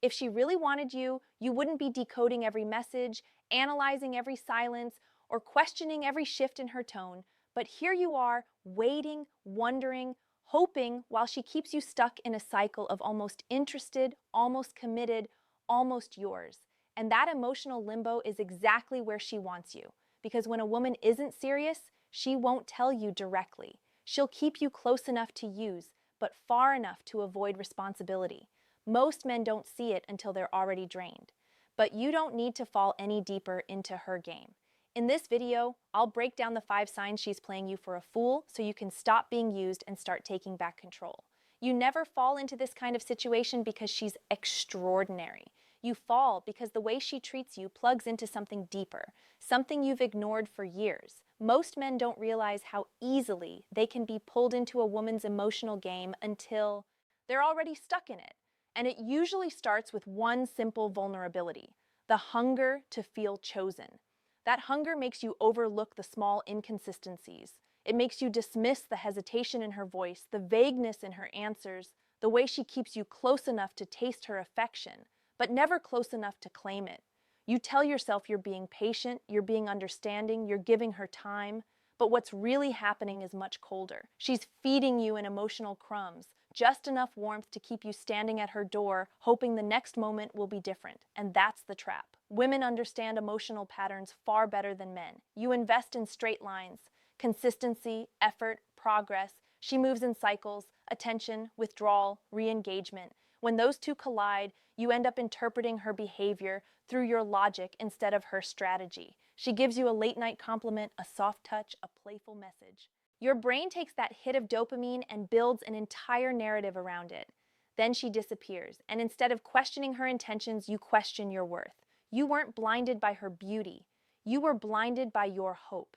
If she really wanted you, you wouldn't be decoding every message, analyzing every silence, or questioning every shift in her tone. But here you are, waiting, wondering, hoping, while she keeps you stuck in a cycle of almost interested, almost committed, almost yours. And that emotional limbo is exactly where she wants you. Because when a woman isn't serious, she won't tell you directly. She'll keep you close enough to use, but far enough to avoid responsibility. Most men don't see it until they're already drained. But you don't need to fall any deeper into her game. In this video, I'll break down the 5 signs she's playing you for a fool so you can stop being used and start taking back control. You never fall into this kind of situation because she's extraordinary. You fall because the way she treats you plugs into something deeper, something you've ignored for years. Most men don't realize how easily they can be pulled into a woman's emotional game until they're already stuck in it. And it usually starts with one simple vulnerability: the hunger to feel chosen. That hunger makes you overlook the small inconsistencies. It makes you dismiss the hesitation in her voice, the vagueness in her answers, the way she keeps you close enough to taste her affection, but never close enough to claim it. You tell yourself you're being patient, you're being understanding, you're giving her time, but what's really happening is much colder. She's feeding you in emotional crumbs, just enough warmth to keep you standing at her door, hoping the next moment will be different. And that's the trap. Women understand emotional patterns far better than men. You invest in straight lines, consistency, effort, progress. She moves in cycles: attention, withdrawal, re-engagement. When those two collide, you end up interpreting her behavior through your logic instead of her strategy. She gives you a late-night compliment, a soft touch, a playful message. Your brain takes that hit of dopamine and builds an entire narrative around it. Then she disappears, and instead of questioning her intentions, you question your worth. You weren't blinded by her beauty. You were blinded by your hope.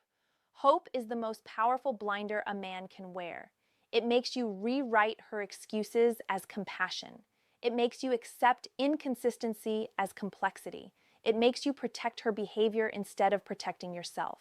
Hope is the most powerful blinder a man can wear. It makes you rewrite her excuses as compassion. It makes you accept inconsistency as complexity. It makes you protect her behavior instead of protecting yourself.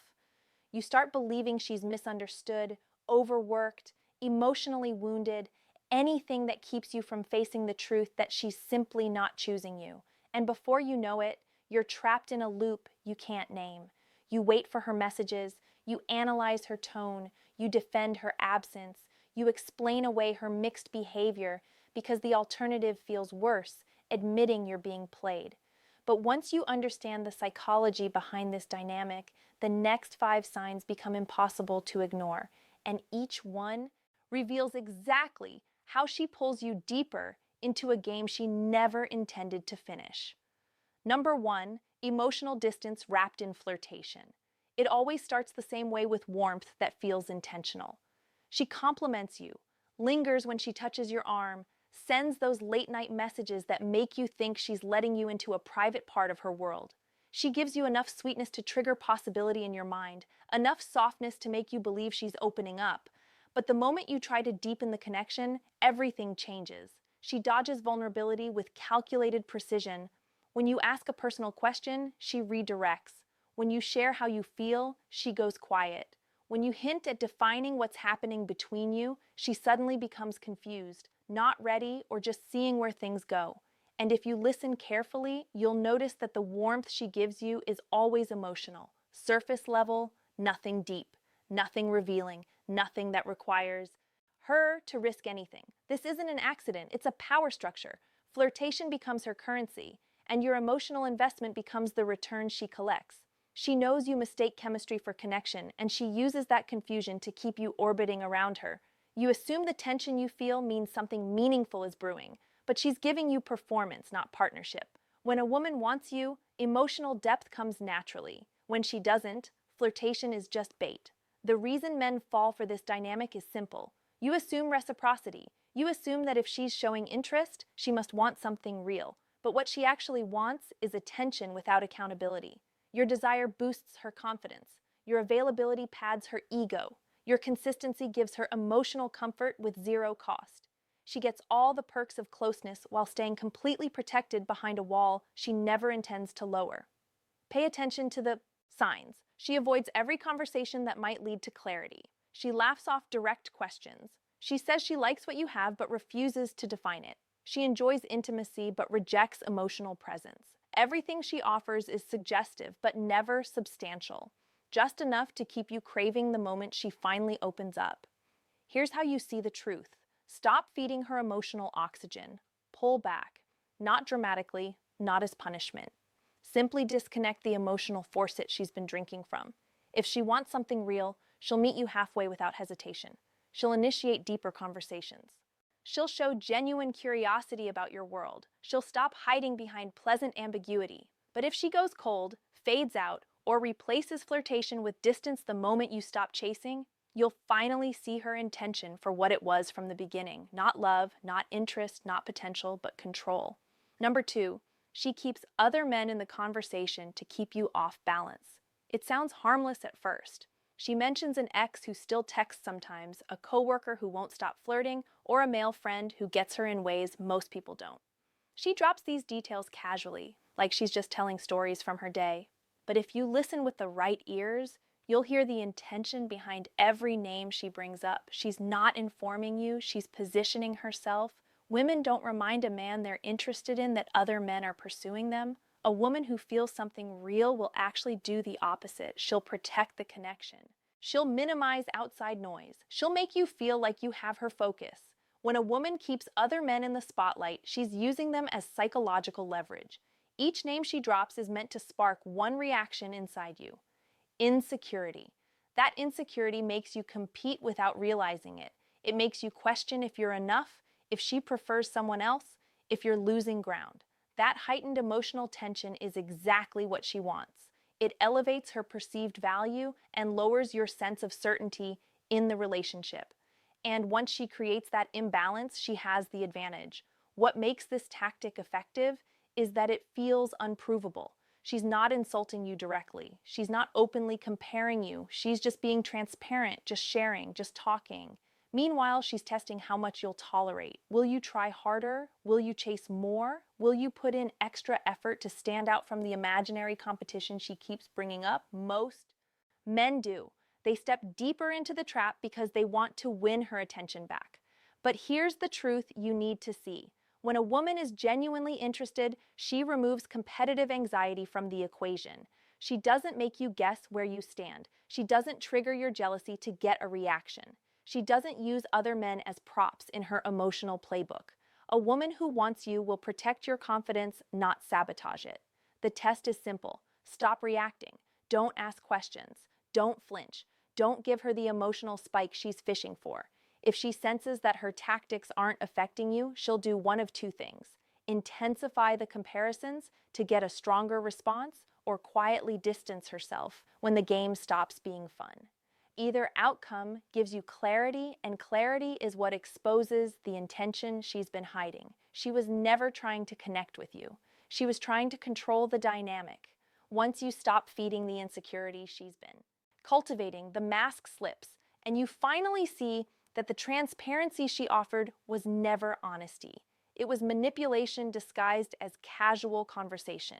You start believing she's misunderstood, overworked, emotionally wounded, anything that keeps you from facing the truth that she's simply not choosing you. And before you know it, you're trapped in a loop you can't name. You wait for her messages, you analyze her tone, you defend her absence, you explain away her mixed behavior because the alternative feels worse, admitting you're being played. But once you understand the psychology behind this dynamic, the next 5 signs become impossible to ignore, and each one reveals exactly how she pulls you deeper into a game she never intended to finish. Number 1, emotional distance wrapped in flirtation. It always starts the same way, with warmth that feels intentional. She compliments you, lingers when she touches your arm, sends those late-night messages that make you think she's letting you into a private part of her world. She gives you enough sweetness to trigger possibility in your mind, enough softness to make you believe she's opening up. But the moment you try to deepen the connection, everything changes. She dodges vulnerability with calculated precision. When you ask a personal question, she redirects. When you share how you feel, she goes quiet. When you hint at defining what's happening between you, she suddenly becomes confused, not ready, or just seeing where things go. And if you listen carefully, you'll notice that the warmth she gives you is always emotional, surface level, nothing deep, nothing revealing, nothing that requires her to risk anything. This isn't an accident, it's a power structure. Flirtation becomes her currency, and your emotional investment becomes the return she collects. She knows you mistake chemistry for connection, and she uses that confusion to keep you orbiting around her. You assume the tension you feel means something meaningful is brewing, but she's giving you performance, not partnership. When a woman wants you, emotional depth comes naturally. When she doesn't, flirtation is just bait. The reason men fall for this dynamic is simple. You assume reciprocity. You assume that if she's showing interest, she must want something real. But what she actually wants is attention without accountability. Your desire boosts her confidence. Your availability pads her ego. Your consistency gives her emotional comfort with zero cost. She gets all the perks of closeness while staying completely protected behind a wall she never intends to lower. Pay attention to the signs. She avoids every conversation that might lead to clarity. She laughs off direct questions. She says she likes what you have but refuses to define it. She enjoys intimacy but rejects emotional presence. Everything she offers is suggestive but never substantial, just enough to keep you craving the moment she finally opens up. Here's how you see the truth. Stop feeding her emotional oxygen. Pull back. Not dramatically, not as punishment. Simply disconnect the emotional faucet she's been drinking from. If she wants something real, she'll meet you halfway without hesitation. She'll initiate deeper conversations. She'll show genuine curiosity about your world. She'll stop hiding behind pleasant ambiguity. But if she goes cold, fades out, or replaces flirtation with distance the moment you stop chasing, you'll finally see her intention for what it was from the beginning. Not love, not interest, not potential, but control. Number 2, she keeps other men in the conversation to keep you off balance. It sounds harmless at first. She mentions an ex who still texts sometimes, a coworker who won't stop flirting, or a male friend who gets her in ways most people don't. She drops these details casually, like she's just telling stories from her day. But if you listen with the right ears, you'll hear the intention behind every name she brings up. She's not informing you, she's positioning herself. Women don't remind a man they're interested in that other men are pursuing them. A woman who feels something real will actually do the opposite. She'll protect the connection. She'll minimize outside noise. She'll make you feel like you have her focus. When a woman keeps other men in the spotlight, she's using them as psychological leverage. Each name she drops is meant to spark one reaction inside you: insecurity. That insecurity makes you compete without realizing it. It makes you question if you're enough, if she prefers someone else, if you're losing ground. That heightened emotional tension is exactly what she wants. It elevates her perceived value and lowers your sense of certainty in the relationship. And once she creates that imbalance, she has the advantage. What makes this tactic effective is that it feels unprovable. She's not insulting you directly. She's not openly comparing you. She's just being transparent, just sharing, just talking. Meanwhile, she's testing how much you'll tolerate. Will you try harder? Will you chase more? Will you put in extra effort to stand out from the imaginary competition she keeps bringing up? Most men do. They step deeper into the trap because they want to win her attention back. But here's the truth you need to see. When a woman is genuinely interested, she removes competitive anxiety from the equation. She doesn't make you guess where you stand. She doesn't trigger your jealousy to get a reaction. She doesn't use other men as props in her emotional playbook. A woman who wants you will protect your confidence, not sabotage it. The test is simple. Stop reacting. Don't ask questions. Don't flinch. Don't give her the emotional spike she's fishing for. If she senses that her tactics aren't affecting you, she'll do one of two things: intensify the comparisons to get a stronger response, or quietly distance herself when the game stops being fun. Either outcome gives you clarity, and clarity is what exposes the intention she's been hiding. She was never trying to connect with you. She was trying to control the dynamic. Once you stop feeding the insecurity she's been cultivating, the mask slips, and you finally see that the transparency she offered was never honesty. It was manipulation disguised as casual conversation.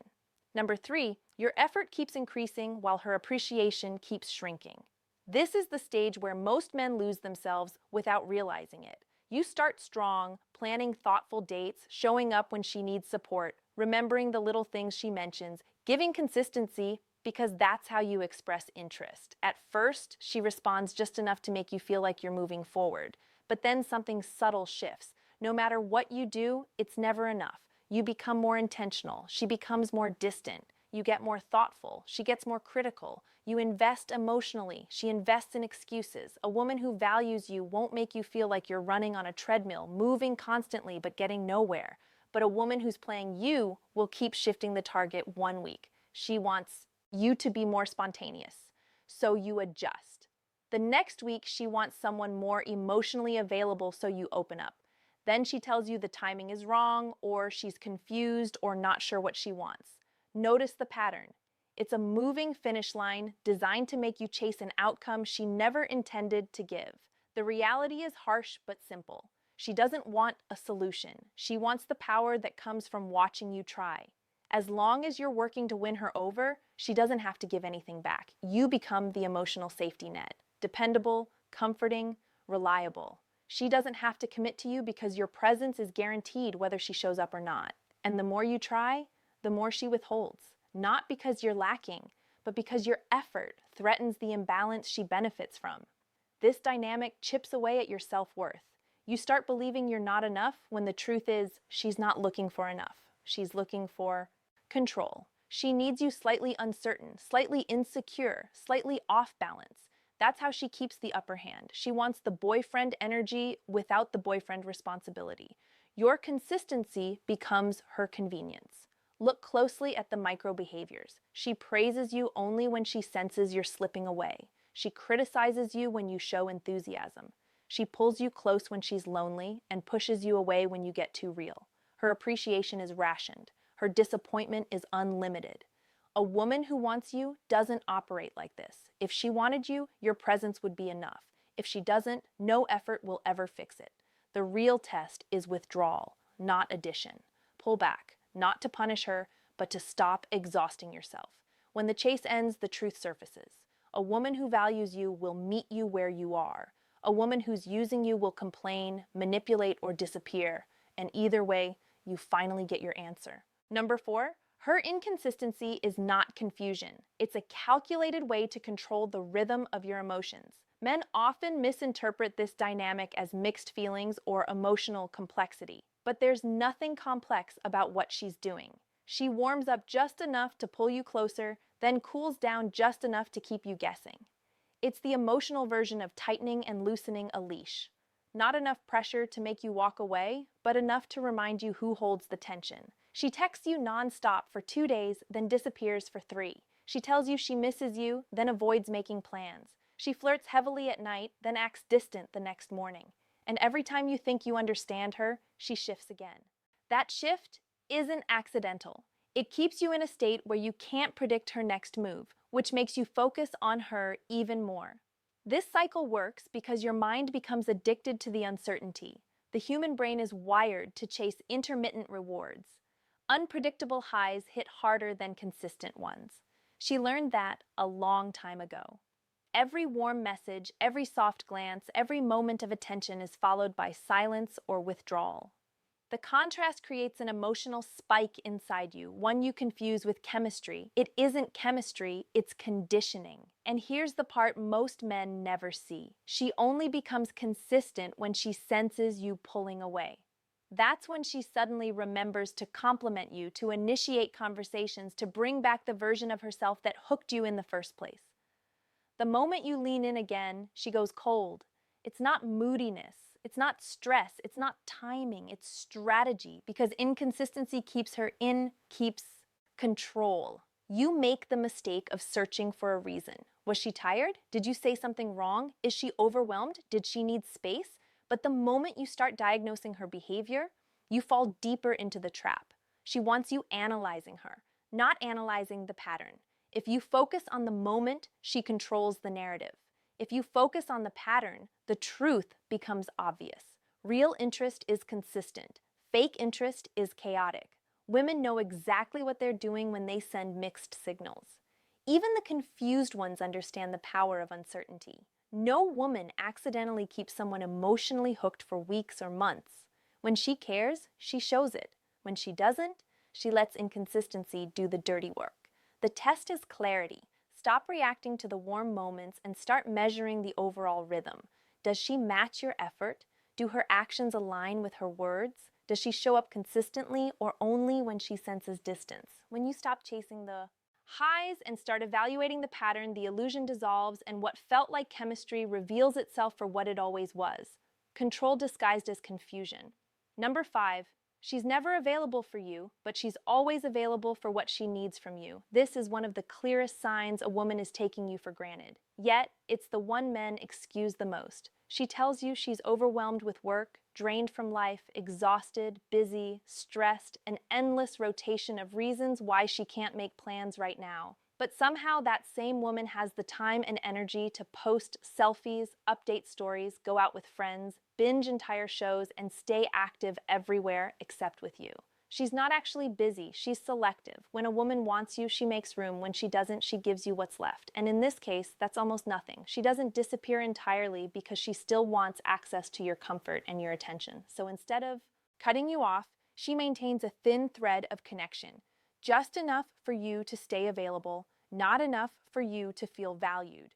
Number 3, your effort keeps increasing while her appreciation keeps shrinking. This is the stage where most men lose themselves without realizing it. You start strong, planning thoughtful dates, showing up when she needs support, remembering the little things she mentions, giving consistency, because that's how you express interest. At first, she responds just enough to make you feel like you're moving forward. But then something subtle shifts. No matter what you do, it's never enough. You become more intentional. She becomes more distant. You get more thoughtful. She gets more critical. You invest emotionally. She invests in excuses. A woman who values you won't make you feel like you're running on a treadmill, moving constantly but getting nowhere. But a woman who's playing you will keep shifting the target 1 week. She wants you to be more spontaneous, so you adjust. The next week, she wants someone more emotionally available, so you open up. Then she tells you the timing is wrong, or she's confused or not sure what she wants. Notice the pattern. It's a moving finish line designed to make you chase an outcome she never intended to give. The reality is harsh but simple. She doesn't want a solution. She wants the power that comes from watching you try. As long as you're working to win her over, she doesn't have to give anything back. You become the emotional safety net. Dependable, comforting, reliable. She doesn't have to commit to you because your presence is guaranteed whether she shows up or not. And the more you try, the more she withholds. Not because you're lacking, but because your effort threatens the imbalance she benefits from. This dynamic chips away at your self-worth. You start believing you're not enough when the truth is she's not looking for enough. She's looking for control. She needs you slightly uncertain, slightly insecure, slightly off balance. That's how she keeps the upper hand. She wants the boyfriend energy without the boyfriend responsibility. Your consistency becomes her convenience. Look closely at the micro behaviors. She praises you only when she senses you're slipping away. She criticizes you when you show enthusiasm. She pulls you close when she's lonely and pushes you away when you get too real. Her appreciation is rationed. Her disappointment is unlimited. A woman who wants you doesn't operate like this. If she wanted you, your presence would be enough. If she doesn't, no effort will ever fix it. The real test is withdrawal, not addition. Pull back, not to punish her, but to stop exhausting yourself. When the chase ends, the truth surfaces. A woman who values you will meet you where you are. A woman who's using you will complain, manipulate, or disappear. And either way, you finally get your answer. Number 4, her inconsistency is not confusion. It's a calculated way to control the rhythm of your emotions. Men often misinterpret this dynamic as mixed feelings or emotional complexity. But there's nothing complex about what she's doing. She warms up just enough to pull you closer, then cools down just enough to keep you guessing. It's the emotional version of tightening and loosening a leash. Not enough pressure to make you walk away, but enough to remind you who holds the tension. She texts you nonstop for 2 days, then disappears for 3. She tells you she misses you, then avoids making plans. She flirts heavily at night, then acts distant the next morning. And every time you think you understand her, she shifts again. That shift isn't accidental. It keeps you in a state where you can't predict her next move, which makes you focus on her even more. This cycle works because your mind becomes addicted to the uncertainty. The human brain is wired to chase intermittent rewards. Unpredictable highs hit harder than consistent ones. She learned that a long time ago. Every warm message, every soft glance, every moment of attention is followed by silence or withdrawal. The contrast creates an emotional spike inside you, one you confuse with chemistry. It isn't chemistry, it's conditioning. And here's the part most men never see. She only becomes consistent when she senses you pulling away. That's when she suddenly remembers to compliment you, to initiate conversations, to bring back the version of herself that hooked you in the first place. The moment you lean in again, she goes cold. It's not moodiness. It's not stress, it's not timing, it's strategy, because inconsistency keeps her in, keeps control. You make the mistake of searching for a reason. Was she tired? Did you say something wrong? Is she overwhelmed? Did she need space? But the moment you start diagnosing her behavior, you fall deeper into the trap. She wants you analyzing her, not analyzing the pattern. If you focus on the moment, she controls the narrative. If you focus on the pattern, the truth becomes obvious. Real interest is consistent. Fake interest is chaotic. Women know exactly what they're doing when they send mixed signals. Even the confused ones understand the power of uncertainty. No woman accidentally keeps someone emotionally hooked for weeks or months. When she cares, she shows it. When she doesn't, she lets inconsistency do the dirty work. The test is clarity. Stop reacting to the warm moments and start measuring the overall rhythm. Does she match your effort? Do her actions align with her words? Does she show up consistently or only when she senses distance? When you stop chasing the highs and start evaluating the pattern, the illusion dissolves and what felt like chemistry reveals itself for what it always was. Control disguised as confusion. Number 5. She's never available for you, but she's always available for what she needs from you. This is one of the clearest signs a woman is taking you for granted. Yet, it's the one men excuse the most. She tells you she's overwhelmed with work, drained from life, exhausted, busy, stressed, an endless rotation of reasons why she can't make plans right now. But somehow that same woman has the time and energy to post selfies, update stories, go out with friends, binge entire shows, and stay active everywhere except with you. She's not actually busy, she's selective. When a woman wants you, she makes room. When she doesn't, she gives you what's left. And in this case, that's almost nothing. She doesn't disappear entirely because she still wants access to your comfort and your attention. So instead of cutting you off, she maintains a thin thread of connection, just enough for you to stay available, not enough for you to feel valued.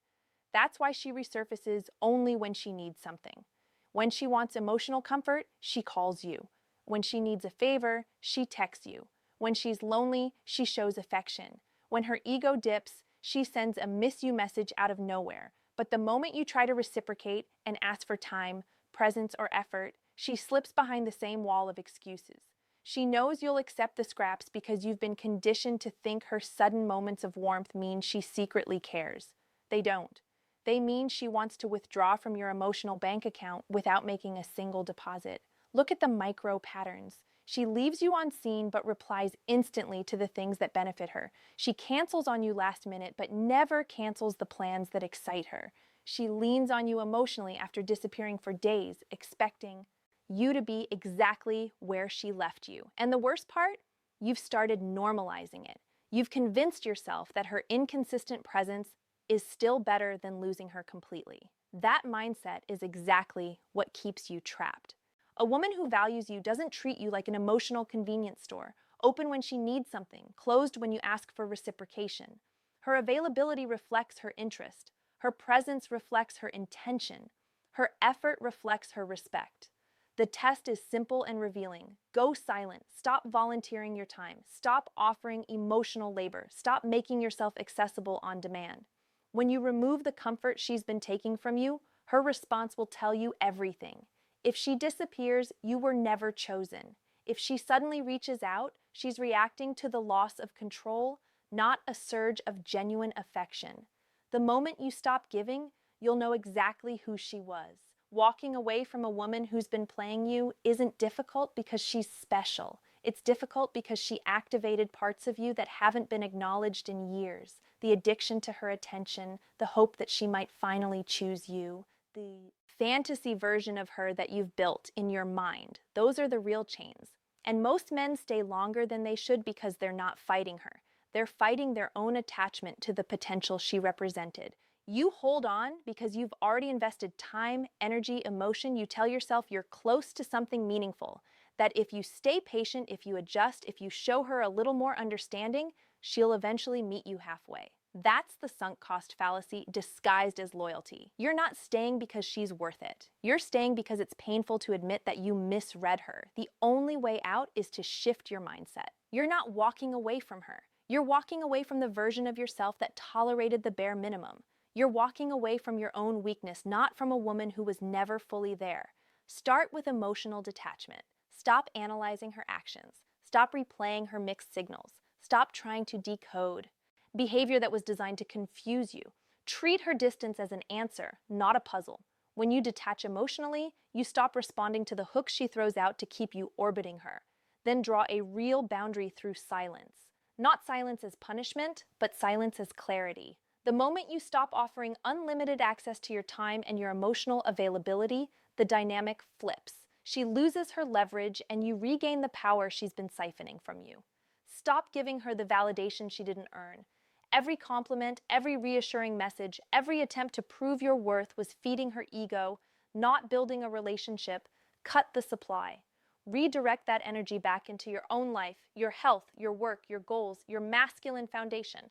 That's why she resurfaces only when she needs something. When she wants emotional comfort, she calls you. When she needs a favor, she texts you. When she's lonely, she shows affection. When her ego dips, she sends a miss you message out of nowhere. But the moment you try to reciprocate and ask for time, presence, or effort, she slips behind the same wall of excuses. She knows you'll accept the scraps because you've been conditioned to think her sudden moments of warmth mean she secretly cares. They don't. They mean she wants to withdraw from your emotional bank account without making a single deposit. Look at the micro patterns. She leaves you on scene but replies instantly to the things that benefit her. She cancels on you last minute but never cancels the plans that excite her. She leans on you emotionally after disappearing for days, expecting you to be exactly where she left you. And the worst part? You've started normalizing it. You've convinced yourself that her inconsistent presence is still better than losing her completely. That mindset is exactly what keeps you trapped. A woman who values you doesn't treat you like an emotional convenience store, open when she needs something, closed when you ask for reciprocation. Her availability reflects her interest. Her presence reflects her intention. Her effort reflects her respect. The test is simple and revealing. Go silent. Stop volunteering your time. Stop offering emotional labor. Stop making yourself accessible on demand. When you remove the comfort she's been taking from you, her response will tell you everything. If she disappears, you were never chosen. If she suddenly reaches out, she's reacting to the loss of control, not a surge of genuine affection. The moment you stop giving, you'll know exactly who she was. Walking away from a woman who's been playing you isn't difficult because she's special. It's difficult because she activated parts of you that haven't been acknowledged in years. The addiction to her attention, the hope that she might finally choose you, the fantasy version of her that you've built in your mind. Those are the real chains. And most men stay longer than they should because they're not fighting her. They're fighting their own attachment to the potential she represented. You hold on because you've already invested time, energy, emotion. You tell yourself you're close to something meaningful, that if you stay patient, if you adjust, if you show her a little more understanding, she'll eventually meet you halfway. That's the sunk cost fallacy disguised as loyalty. You're not staying because she's worth it. You're staying because it's painful to admit that you misread her. The only way out is to shift your mindset. You're not walking away from her. You're walking away from the version of yourself that tolerated the bare minimum. You're walking away from your own weakness, not from a woman who was never fully there. Start with emotional detachment. Stop analyzing her actions. Stop replaying her mixed signals. Stop trying to decode behavior that was designed to confuse you. Treat her distance as an answer, not a puzzle. When you detach emotionally, you stop responding to the hooks she throws out to keep you orbiting her. Then draw a real boundary through silence. Not silence as punishment, but silence as clarity. The moment you stop offering unlimited access to your time and your emotional availability, the dynamic flips. She loses her leverage and you regain the power she's been siphoning from you. Stop giving her the validation she didn't earn. Every compliment, every reassuring message, every attempt to prove your worth was feeding her ego, not building a relationship. Cut the supply. Redirect that energy back into your own life, your health, your work, your goals, your masculine foundation.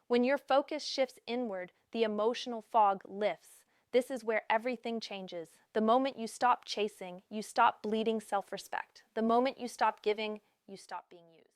When your focus shifts inward, the emotional fog lifts. This is where everything changes. The moment you stop chasing, you stop bleeding self-respect. The moment you stop giving, you stop being used.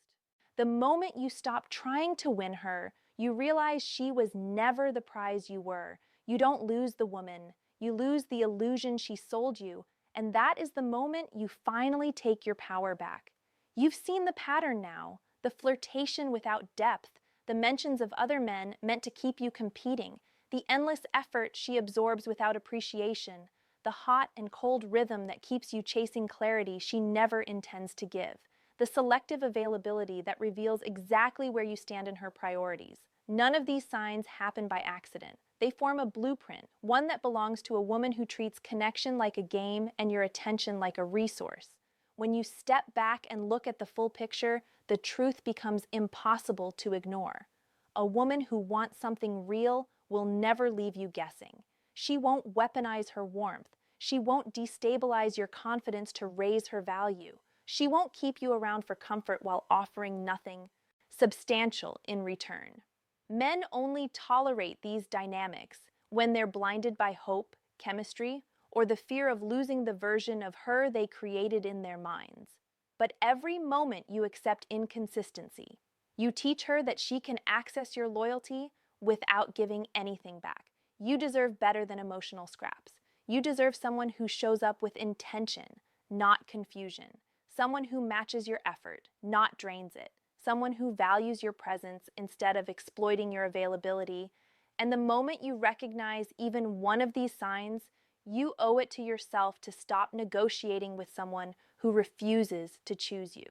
The moment you stop trying to win her, you realize she was never the prize you were. You don't lose the woman. You lose the illusion she sold you. And that is the moment you finally take your power back. You've seen the pattern now, the flirtation without depth, the mentions of other men meant to keep you competing, the endless effort she absorbs without appreciation, the hot and cold rhythm that keeps you chasing clarity she never intends to give, the selective availability that reveals exactly where you stand in her priorities. None of these signs happen by accident. They form a blueprint, one that belongs to a woman who treats connection like a game and your attention like a resource. When you step back and look at the full picture, the truth becomes impossible to ignore. A woman who wants something real will never leave you guessing. She won't weaponize her warmth. She won't destabilize your confidence to raise her value. She won't keep you around for comfort while offering nothing substantial in return. Men only tolerate these dynamics when they're blinded by hope, chemistry, or the fear of losing the version of her they created in their minds. But every moment you accept inconsistency, you teach her that she can access your loyalty without giving anything back. You deserve better than emotional scraps. You deserve someone who shows up with intention, not confusion. Someone who matches your effort, not drains it. Someone who values your presence instead of exploiting your availability. And the moment you recognize even one of these signs, you owe it to yourself to stop negotiating with someone who refuses to choose you.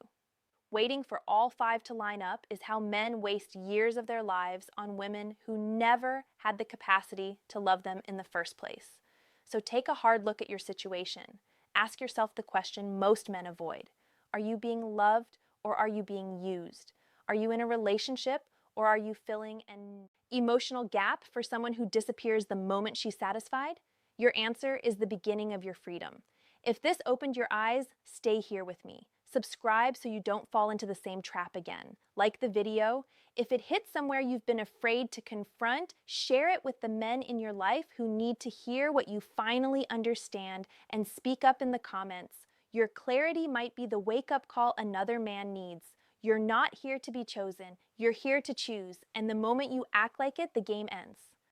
Waiting for all five to line up is how men waste years of their lives on women who never had the capacity to love them in the first place. So take a hard look at your situation. Ask yourself the question most men avoid. Are you being loved or are you being used? Are you in a relationship or are you filling an emotional gap for someone who disappears the moment she's satisfied? Your answer is the beginning of your freedom. If this opened your eyes, stay here with me. Subscribe so you don't fall into the same trap again. Like the video. If it hits somewhere you've been afraid to confront, share it with the men in your life who need to hear what you finally understand, and speak up in the comments. Your clarity might be the wake-up call another man needs. You're not here to be chosen. You're here to choose, and the moment you act like it, the game ends.